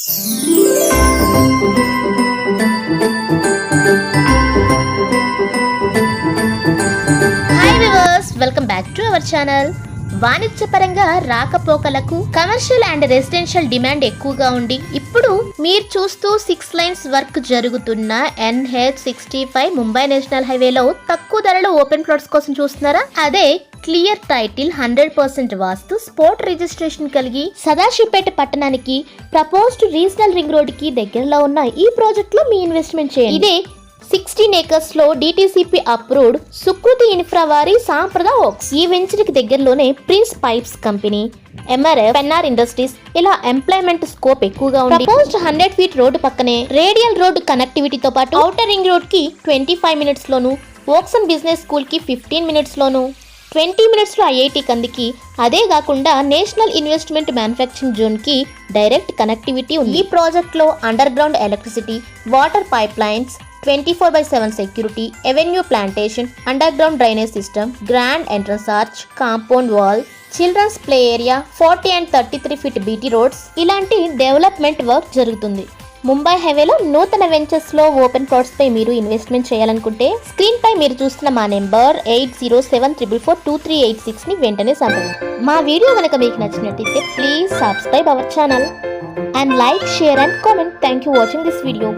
Hi viewers, welcome back to our channel. వాణిజ్యపరంగా రాకపోకలకు commercial and residential demand ఎక్కువగా ఉండి ఇప్పుడు మీరు చూస్తూ 6 లైన్స్ వర్క్ జరుగుతున్న NH65 ముంబై నేషనల్ హైవేలో తక్కువ ధరలో ఓపెన్ ప్లాట్స్ కోసం చూస్తున్నారా? అదే క్లియర్ టైటిల్, 100% వాస్తు, స్పోర్ట్ రిజిస్ట్రేషన్ కలిగి సదాశివపేట పట్టణానికి ప్రపోజ్డ్ రీజనల్ రింగ్ రోడ్ కి దగ్గరలో ఉన్న ఈ ప్రాజెక్ట్ లో మీ ఇన్వెస్ట్మెంట్ చేయండి. ఇదే 16 acres లో DTCP అప్రూవ్డ్ సుకృతి ఇన్ఫ్రా వారి సాంప్రదా వర్క్స్. ఈ వెంచర్ కి దగ్గరలోనే prince pipes company, MRF, Pennar industries ఇలా ఎంప్లాయ్మెంట్ స్కోప్ ఎక్కువగా ఉంది. ప్రపోజ్డ్ 100 feet రోడ్డు పక్కనే రేడియల్ రోడ్డు కనెక్టివిటీతో పాటు ఔటర్ రింగ్ రోడ్ కి 25 minutes loan, works and business school కి 15 minutes లోను, 20 minutes లో IIT కందికి, అదే కాకుండా నేషనల్ ఇన్వెస్ట్మెంట్ మ్యానుఫ్యాక్చరింగ్ జోన్ కి డైరెక్ట్ కనెక్టివిటీ ఉంది. ఈ ప్రాజెక్ట్ లో underground electricity, water pipelines, 24/7 security, avenue plantation, underground drainage system, grand entrance arch, compound wall, children's play area, 40 and 33 feet BT roads ఇలాంటి development work జరుగుతుంది. ముంబై హైవేలో నూతన ventures లో open plots పై మీరు investment చేయాలనుకుంటే screen పై మీరు చూస్తున్న మా నెంబర్ 8074442386 ని వెంటనే సంప్రదించండి. మా వీడియో కనుక మీకు నచ్చినట్లయితే please subscribe our channel and like, share and comment. Thank you watching this video.